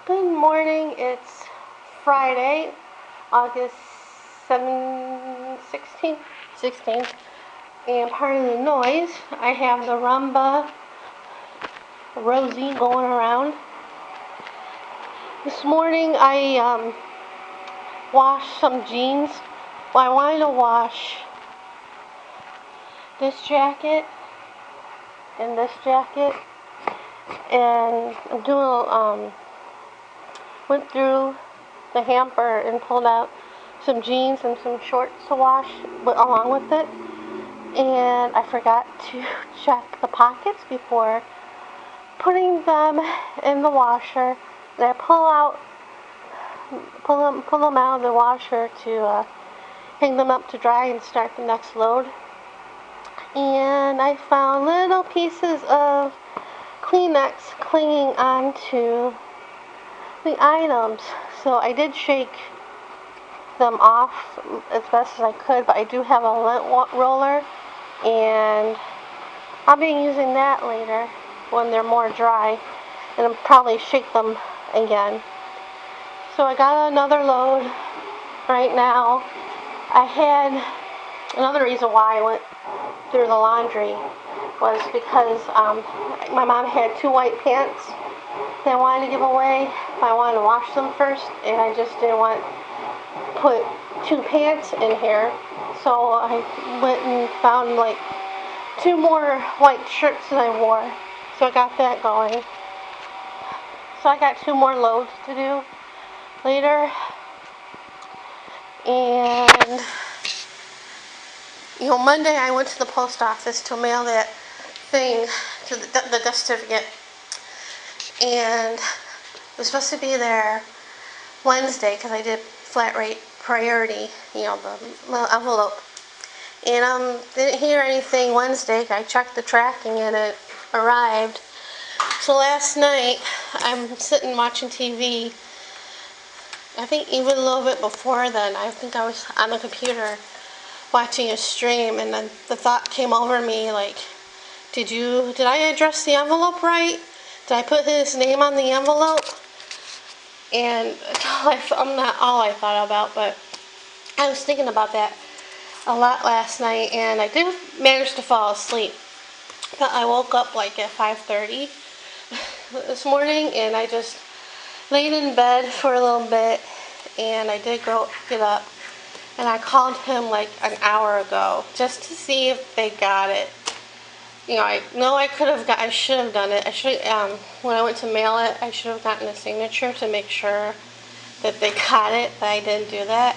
Good morning. It's Friday, August 16th. And part of the noise, I have the Rumba Rosie going around. This morning I washed some jeans. Well, I wanted to wash this jacket and this jacket. And I'm doing went through the hamper and pulled out some jeans and some shorts to wash along with it. And I forgot to check the pockets before putting them in the washer. And I pull them out of the washer to hang them up to dry and start the next load. And I found little pieces of Kleenex clinging onto the items. So I did shake them off as best as I could, but I do have a lint roller, and I'll be using that later when they're more dry, and I'll probably shake them again. So I got another load right now. I had another reason why I went through the laundry was because my mom had 2 white pants that I wanted to give away. I wanted to wash them first, and I just didn't want to put 2 pants in here. So I went and found like 2 more white shirts that I wore. So I got that going. So I got 2 more loads to do later. And Monday I went to the post office to mail that thing to the death certificate, and it was supposed to be there Wednesday because I did flat rate priority, the little envelope, and didn't hear anything Wednesday. I checked the tracking and it arrived. So last night I'm sitting watching TV. I think even a little bit before then, I think I was on the computer watching a stream, and then the thought came over me like, did I address the envelope right? Did I put his name on the envelope? And I'm not all I thought about, but I was thinking about that a lot last night, and I did manage to fall asleep. But I woke up like at 5:30 this morning, and I just laid in bed for a little bit, and I did get up. And I called him like an hour ago just to see if they got it. I know I should have done it. When I went to mail it, I should have gotten a signature to make sure that they got it, but I didn't do that.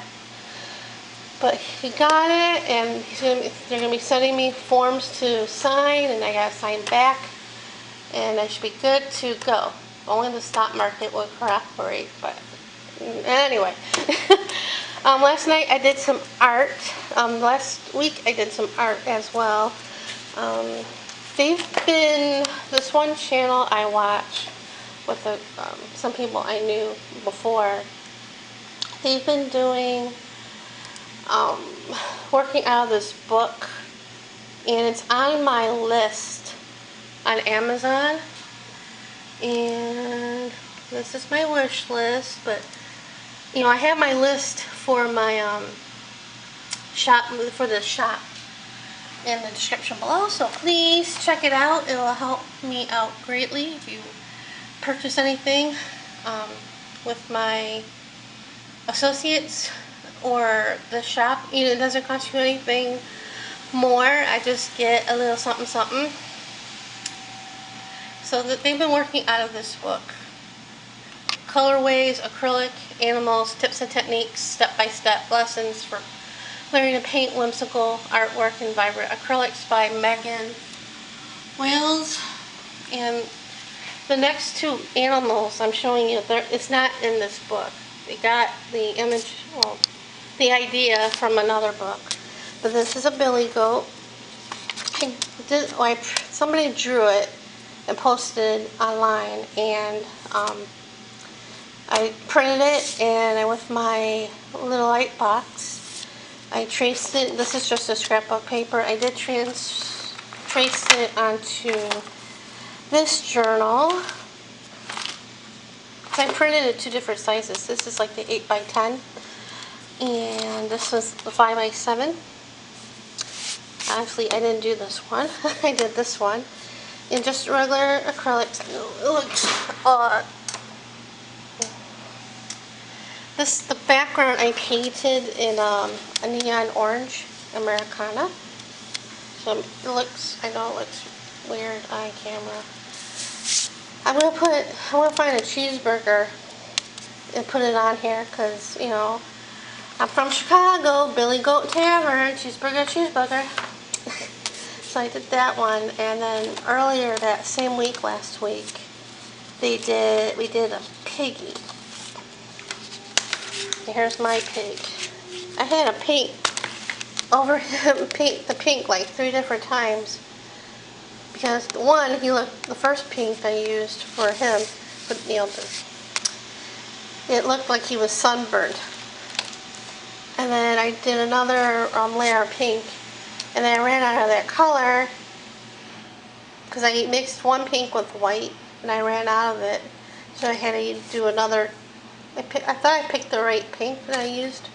But he got it, and they're going to be sending me forms to sign, and I got to sign back, and I should be good to go. Only the stock market will cooperate, but anyway. Last night I did some art. Last week I did some art as well. This one channel I watch with some people I knew before. They've been doing, working out of this book, and it's on my list on Amazon. And this is my wish list, but I have my list for my shop, for the shop, in the description below, so please check it out. It will help me out greatly if you purchase anything with my associates or the shop. It doesn't cost you anything more. I just get a little something something. So they've been working out of this book. Colorways, acrylic, animals, tips and techniques, step-by-step lessons for learning to paint whimsical artwork and vibrant acrylics by Megan Wales. And the next 2 animals I'm showing you, it's not in this book. They got the image, the idea from another book. But this is a billy goat. Somebody drew it and posted online, and I printed it, and with my little light box, I traced it. This is just a scrapbook paper. I did trace it onto this journal, I printed it 2 different sizes. This is like the 8x10, and this was the 5x7. Actually, I didn't do this one. I did this one in just regular acrylics. I know it looks odd. The background I painted in a neon orange Americana. So it looks, I know it looks weird on camera. I'm gonna find a cheeseburger and put it on here because, you know, I'm from Chicago, Billy Goat Tavern, cheeseburger. So I did that one, and then earlier that same week, last week, we did a piggy. And here's my pig. I had to paint over him, paint the pink like 3 different times because one, the first pink I used for him, but you know, it looked like he was sunburned. And then I did another layer of pink, and then I ran out of that color because I mixed one pink with white, and I ran out of it, so I had to do another. I thought I picked the right pink that I used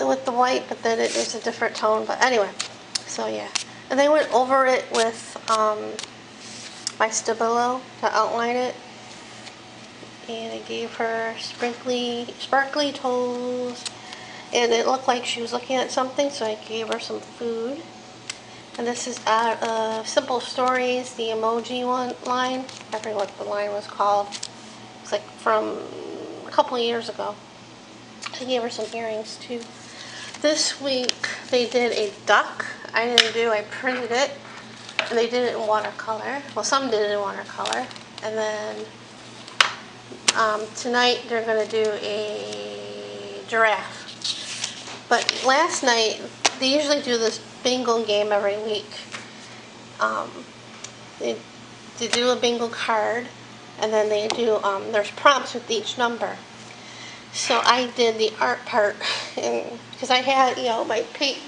with the white, but then it was a different tone. But anyway, so yeah, and then I went over it with my Stabilo to outline it, and I gave her sparkly toes. And it looked like she was looking at something, so I gave her some food. And this is out of Simple Stories, the emoji line. I forget what the line was called. It's like from a couple of years ago. I gave her some earrings too. This week they did a duck. I printed it. And they did it in watercolor. Well, some did it in watercolor. And then tonight they're going to do a giraffe. But last night, they usually do this bingo game every week. They do a bingo card, and then they do, there's prompts with each number. So I did the art part, because I had, you know, my paint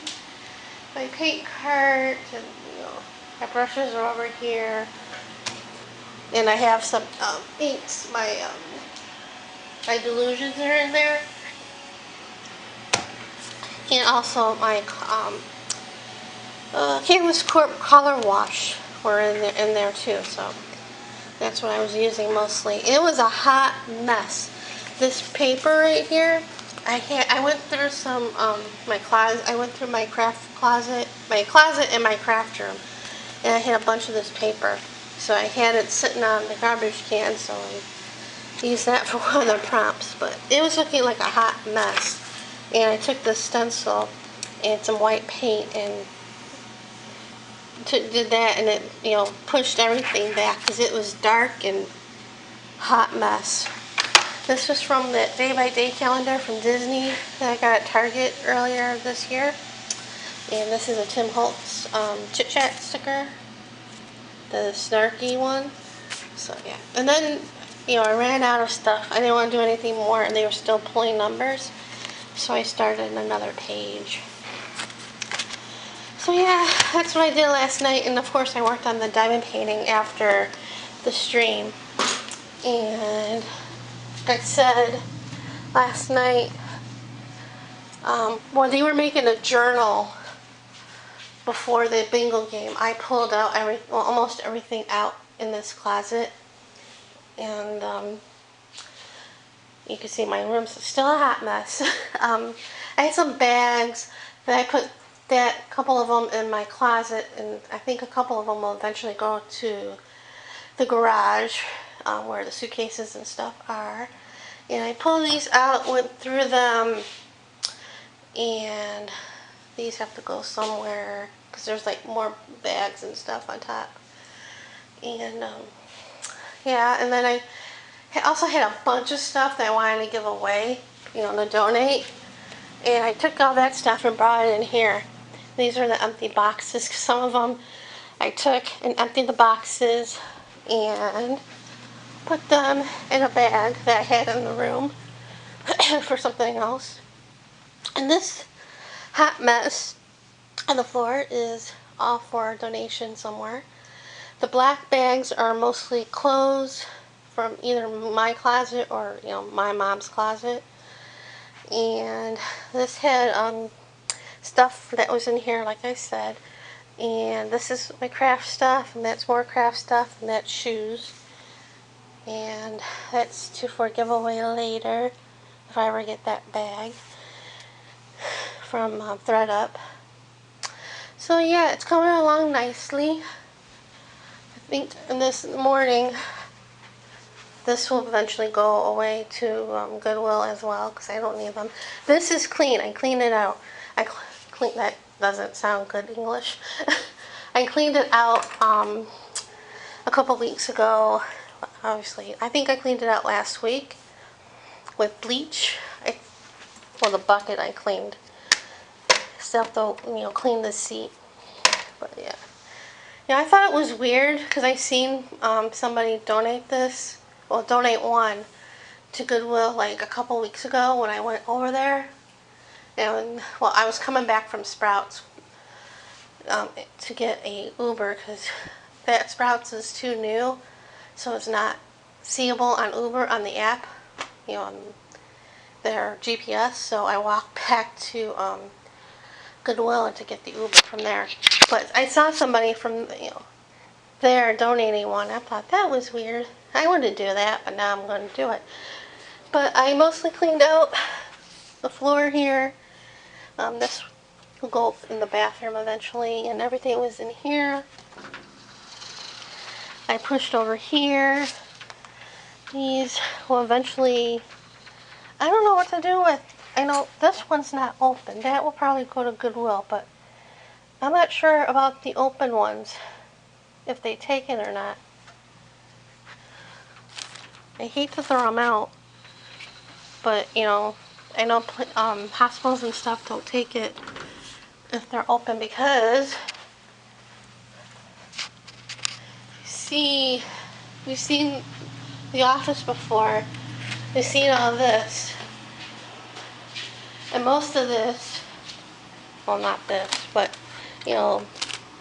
cart, and, you know, my brushes are over here, and I have some inks, my delusions are in there. And also my Canvas Corp color wash were in there too, so that's what I was using mostly. It was a hot mess. This paper right here, I went through some my closet. I went through my craft closet, and my craft room, and I had a bunch of this paper. So I had it sitting on the garbage can, so I used that for one of the prompts. But it was looking like a hot mess. And I took the stencil and some white paint and did that, and it, you know, pushed everything back because it was dark and hot mess. This was from the day-by-day calendar from Disney that I got at Target earlier this year. And this is a Tim Holtz Chit Chat sticker, the snarky one. So yeah, and then, you know, I ran out of stuff. I didn't want to do anything more, and they were still pulling numbers. So I started another page. So yeah, that's what I did last night. And of course I worked on the diamond painting after the stream. And like I said last night, when they were making a journal before the bingo game, I pulled out almost everything out in this closet. And you can see my room's still a hot mess. I had some bags that I put a couple of them in my closet, and I think a couple of them will eventually go to the garage where the suitcases and stuff are. And I pulled these out, went through them, and these have to go somewhere because there's like more bags and stuff on top. And yeah, and then I also had a bunch of stuff that I wanted to give away, you know, to donate. And I took all that stuff and brought it in here. These are the empty boxes. Some of them I took and emptied the boxes and put them in a bag that I had in the room for something else. And this hot mess on the floor is all for donation somewhere. The black bags are mostly clothes from either my closet or, you know, my mom's closet. And this had stuff that was in here, like I said. And this is my craft stuff, and that's more craft stuff, and that's shoes. And that's for giveaway later, if I ever get that bag from ThreadUp. So yeah, it's coming along nicely. I think in this morning, this will eventually go away to Goodwill as well, because I don't need them. This is clean. I cleaned it out. That doesn't sound good English. I cleaned it out a couple weeks ago. Obviously, I think I cleaned it out last week with bleach. Well, the bucket I cleaned. Still have to, you know, clean the seat. But yeah. Yeah, I thought it was weird because I seen somebody donate this. Well, donate one to Goodwill like a couple weeks ago when I went over there. And, well, I was coming back from Sprouts to get a Uber because that Sprouts is too new, so it's not seeable on Uber on the app, you know, on their GPS. So I walked back to Goodwill to get the Uber from there. But I saw somebody from, you know, there donating one. I thought that was weird. I wouldn't do that, but now I'm going to do it. But I mostly cleaned out the floor here. This will go in the bathroom eventually, and everything was in here. I pushed over here. These will eventually, I don't know what to do with. I know this one's not open. That will probably go to Goodwill, but I'm not sure about the open ones, if they take it or not. I hate to throw them out, but, you know, I know hospitals and stuff don't take it if they're open, because we've seen The Office before. We've seen all this, and most of this, well, not this, but, you know,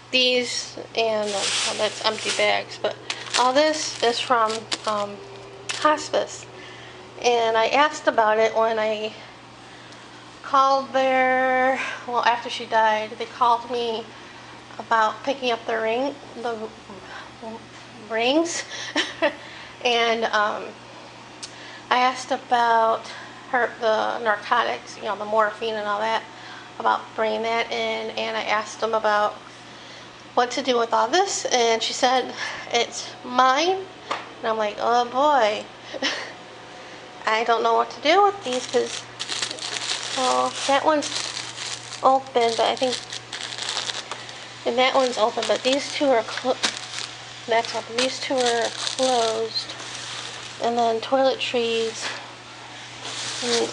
these, and well, that's empty bags, but all this is from hospice. And I asked about it when I called there. Well, after she died, they called me about picking up the rings. And I asked about the narcotics, you know, the morphine and all that, about bringing that in. And I asked them about what to do with all this, and she said it's mine. And I'm like, oh boy. I don't know what to do with these, because, well, that one's open, but I think, and that one's open, but these two are that's open. These two are closed. And then toiletries. And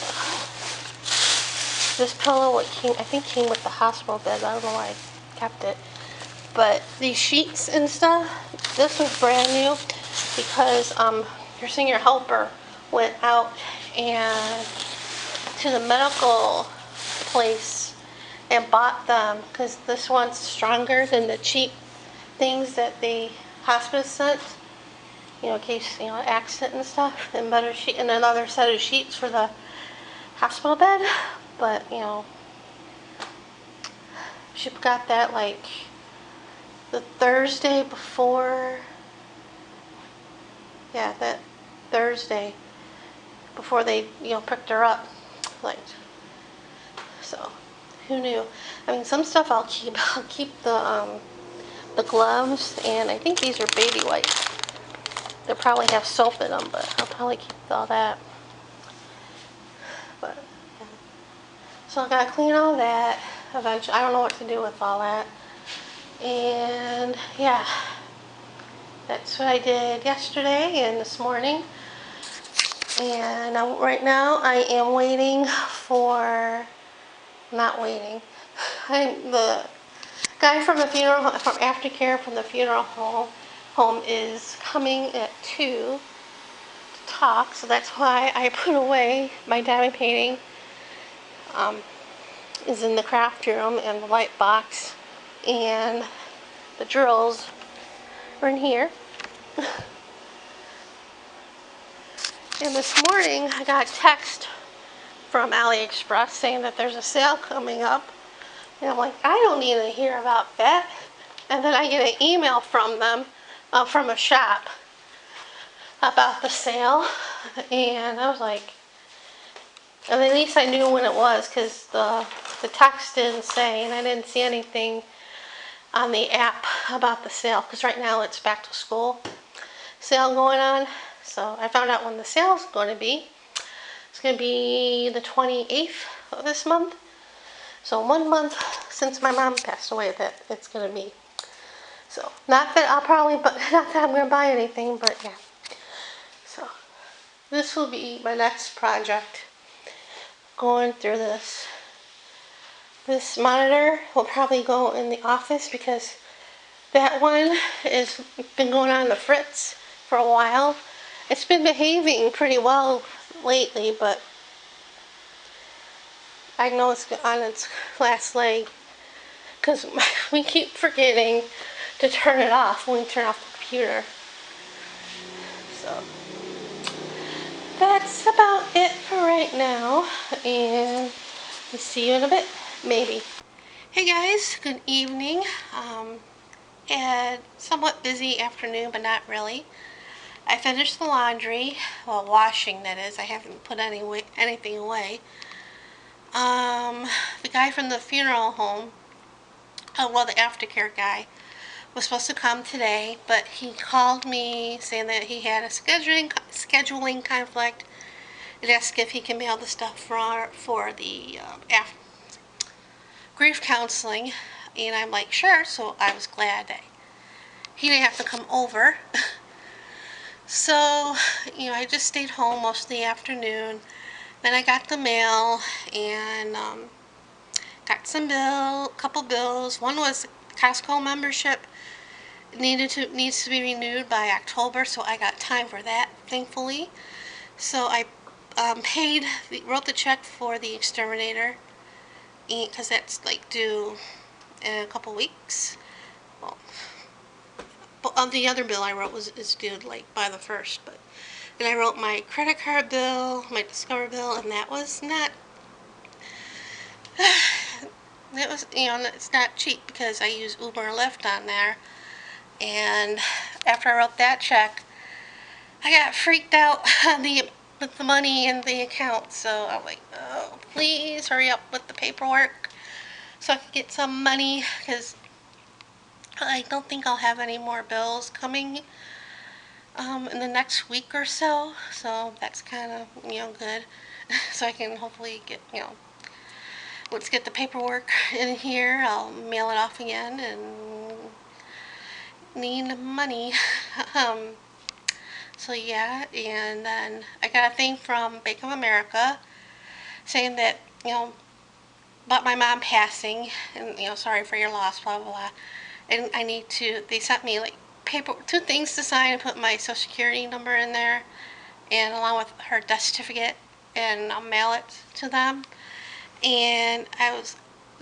this pillow, I think came with the hospital bed. I don't know why I kept it. But these sheets and stuff, this was brand new, because your senior helper went out and to the medical place and bought them, because this one's stronger than the cheap things that the hospice sent, you know, in case, you know, accident and stuff, and better sheet, and another set of sheets for the hospital bed. But, you know, she got that like the Thursday before, yeah, that Thursday before they, you know, picked her up. Like, so who knew? I mean, some stuff I'll keep. I'll keep the gloves, and I think these are baby wipes. They'll probably have soap in them, but I'll probably keep all that. But yeah. So I gotta clean all that eventually. I don't know what to do with all that. And yeah, that's what I did yesterday and this morning. And right now I am waiting for, not waiting, the guy from the funeral, from aftercare from the funeral home is coming at 2 to talk, so that's why I put away my diamond painting is in the craft room, and the light box and the drills are in here. And this morning I got a text from AliExpress saying that there's a sale coming up. And I'm like, I don't need to hear about that. And then I get an email from them, from a shop, about the sale. And I was like, and at least I knew when it was, because the text didn't say, and I didn't see anything on the app about the sale, because right now it's back to school sale going on. So I found out when the sale's going to be. It's going to be the 28th of this month. So 1 month since my mom passed away that it's going to be. So not that I'll probably, but not that I'm going to buy anything, but yeah. So this will be my next project. Going through this. This monitor will probably go in the office because that one has been going on the fritz for a while. It's been behaving pretty well lately, but I know it's on its last leg because we keep forgetting to turn it off when we turn off the computer. So that's about it for right now, and we'll see you in a bit, maybe. Hey guys, good evening. Had somewhat busy afternoon, but not really. I finished the laundry, well, washing that is. I haven't put anything away. The guy from the funeral home, well, the aftercare guy, was supposed to come today, but he called me saying that he had a scheduling conflict and asked if he can mail the stuff for the grief counseling. And I'm like, sure. So I was glad that he didn't have to come over. So, I just stayed home most of the afternoon. Then I got the mail and got couple bills. One was Costco membership. Needs to be renewed by October, so I got time for that, thankfully. So I wrote the check for the exterminator, because that's like due in a couple weeks. Well, the other bill I wrote is due like by the 1st, but then I wrote my credit card bill, my Discover bill, and that was not. It was, it's not cheap because I use Uber and Lyft on there. And after I wrote that check, I got freaked out with the money in the account. So I'm like, oh, please hurry up with the paperwork so I can get some money, because I don't think I'll have any more bills coming in the next week or so. So that's kind of, good. So I can hopefully get, let's get the paperwork in here. I'll mail it off again and need money. So yeah, and then I got a thing from Bank of America saying that, about my mom passing, and, sorry for your loss, blah, blah, blah. And they sent me like two things to sign and put my social security number in there, and along with her death certificate, and I'll mail it to them. And I was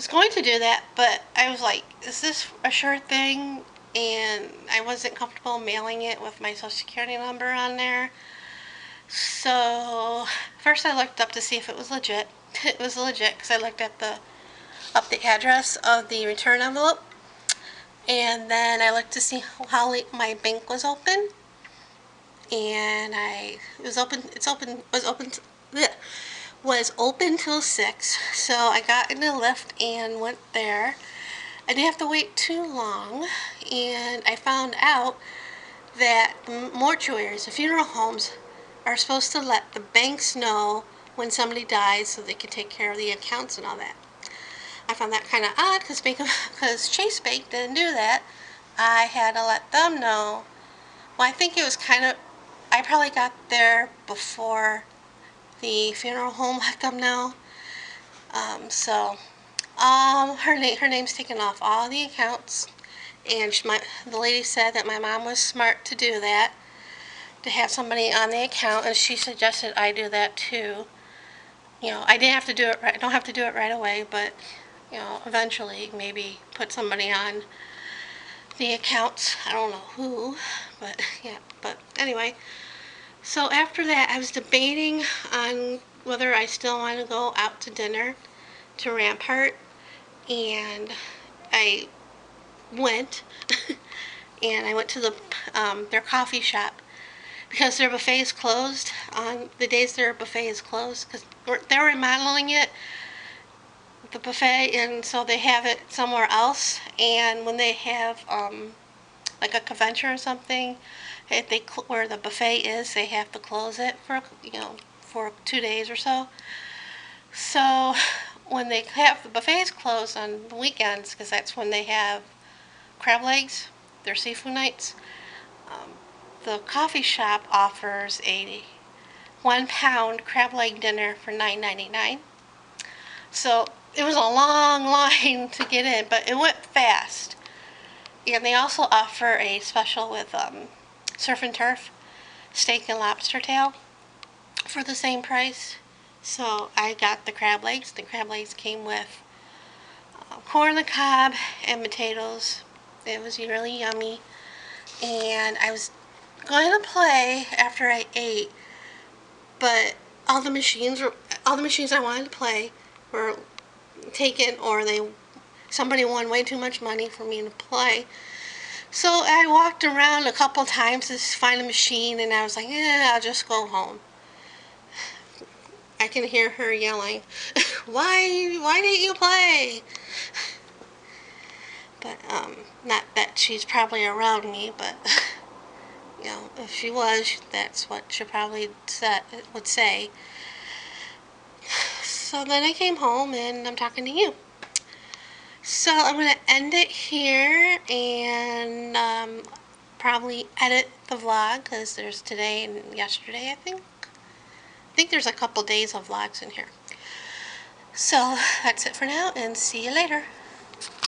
going to do that, but I was like, is this a sure thing? And I wasn't comfortable mailing it with my social security number on there. So first I looked up to see if it was legit. It was legit because I looked at the address of the return envelope, and then I looked to see how late my bank was open, and was open till 6. So I got in the lift and went there. I didn't have to wait too long, and I found out that mortuaries, the funeral homes, are supposed to let the banks know when somebody dies so they can take care of the accounts and all that. I found that kind of odd because Chase Bank didn't do that. I had to let them know. Well, I think it was I probably got there before the funeral home let them know. Her name's taken off all the accounts, and the lady said that my mom was smart to do that, to have somebody on the account, and she suggested I do that too. I didn't have to do it right. I don't have to do it right away, but eventually maybe put somebody on the accounts. I don't know who, but yeah. But anyway, So after that, I was debating on whether I still want to go out to dinner to Rampart, and I went, and I went to their coffee shop because their buffet is closed on the days their buffet is closed because they're remodeling it, the buffet, and so they have it somewhere else. And when they have like a convention or something, if they where the buffet is, they have to close it for for 2 days or so. So when they have the buffets closed on the weekends, because that's when they have crab legs, their seafood nights, um, the coffee shop offers a 1 pound crab leg dinner for $9.99. So it was a long line to get in, but it went fast. And they also offer a special with surf and turf, steak and lobster tail for the same price. So I got the crab legs. The crab legs came with corn on the cob and potatoes. It was really yummy. And I was going to play after I ate, but all the machines I wanted to play were taken, or somebody won way too much money for me to play. So I walked around a couple times to find a machine, and I was like, I'll just go home. I can hear her yelling, why didn't you play? But not that she's probably around me, but if she was, that's what she probably would say. So then I came home and I'm talking to you. So I'm going to end it here and probably edit the vlog because there's today and yesterday, I think. I think there's a couple days of vlogs in here. So that's it for now, and see you later.